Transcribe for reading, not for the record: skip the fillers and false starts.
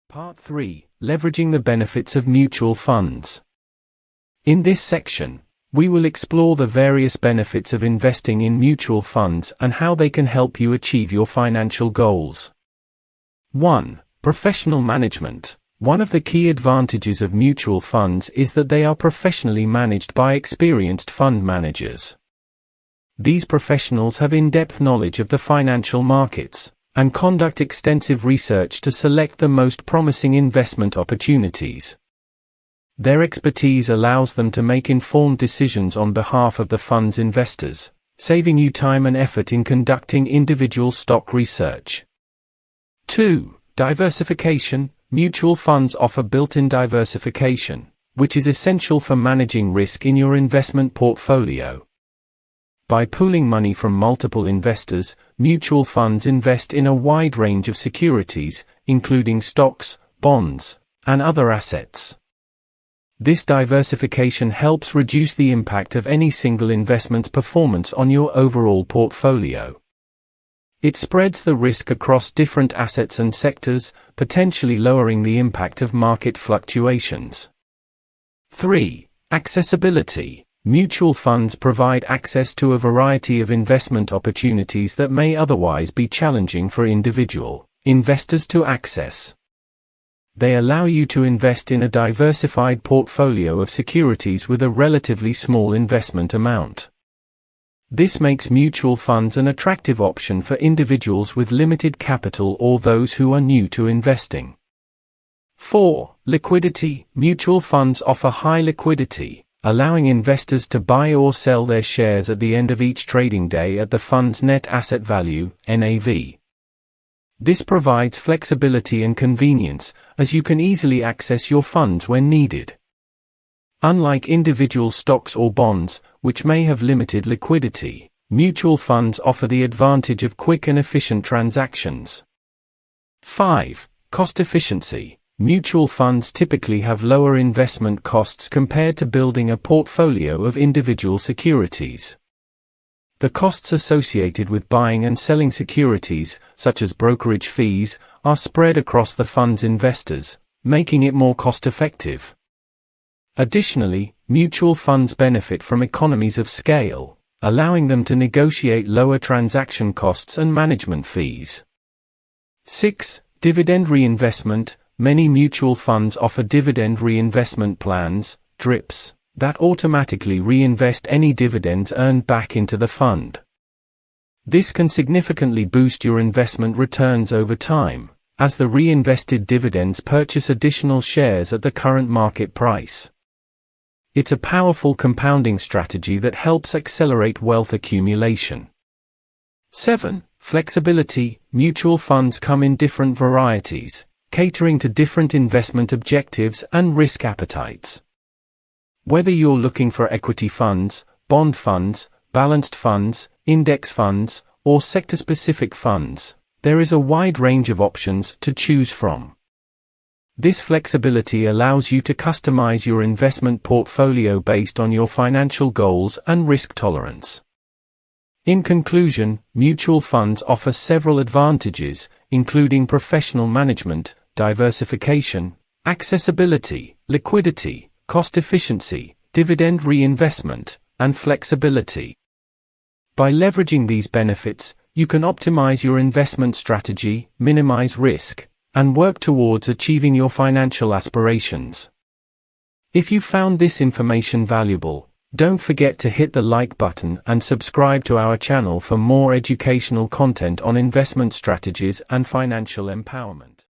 Part 3: Leveraging the benefits of mutual funds. In this section, we will explore the various benefits of investing in mutual funds and how they can help you achieve your financial goals. 1. Professional management. One of the key advantages of mutual funds is that they are professionally managed by experienced fund managers. These professionals have in-depth knowledge of the financial markets and conduct extensive research to select the most promising investment opportunities. Their expertise allows them to make informed decisions on behalf of the fund's investors, saving you time and effort in conducting individual stock research. 2. Diversification. Mutual funds offer built-in diversification, which is essential for managing risk in your investment portfolio. By pooling money from multiple investors, mutual funds invest in a wide range of securities, including stocks, bonds, and other assets. This diversification helps reduce the impact of any single investment's performance on your overall portfolio. It spreads the risk across different assets and sectors, potentially lowering the impact of market fluctuations. 3. Accessibility. Mutual funds provide access to a variety of investment opportunities that may otherwise be challenging for individual investors to access. They allow you to invest in a diversified portfolio of securities with a relatively small investment amount. This makes mutual funds an attractive option for individuals with limited capital or those who are new to investing. 4. Liquidity. Mutual funds offer high liquidity, allowing investors to buy or sell their shares at the end of each trading day at the fund's net asset value, NAV. This provides flexibility and convenience, as you can easily access your funds when needed. Unlike individual stocks or bonds, which may have limited liquidity, mutual funds offer the advantage of quick and efficient transactions. 5. Cost efficiency. Mutual funds typically have lower investment costs compared to building a portfolio of individual securities. The costs associated with buying and selling securities, such as brokerage fees, are spread across the fund's investors, making it more cost-effective. Additionally, mutual funds benefit from economies of scale, allowing them to negotiate lower transaction costs and management fees. 6. Dividend reinvestment. Many mutual funds offer dividend reinvestment plans, DRIPs, that automatically reinvest any dividends earned back into the fund. This can significantly boost your investment returns over time, as the reinvested dividends purchase additional shares at the current market price. It's a powerful compounding strategy that helps accelerate wealth accumulation. 7. Flexibility. Mutual funds come in different varieties, catering to different investment objectives and risk appetites. Whether you're looking for equity funds, bond funds, balanced funds, index funds, or sector-specific funds, there is a wide range of options to choose from. This flexibility allows you to customize your investment portfolio based on your financial goals and risk tolerance. In conclusion, mutual funds offer several advantages, including professional management, diversification, accessibility, liquidity, cost efficiency, dividend reinvestment, and flexibility. By leveraging these benefits, you can optimize your investment strategy, minimize risk, and work towards achieving your financial aspirations. If you found this information valuable, don't forget to hit the like button and subscribe to our channel for more educational content on investment strategies and financial empowerment.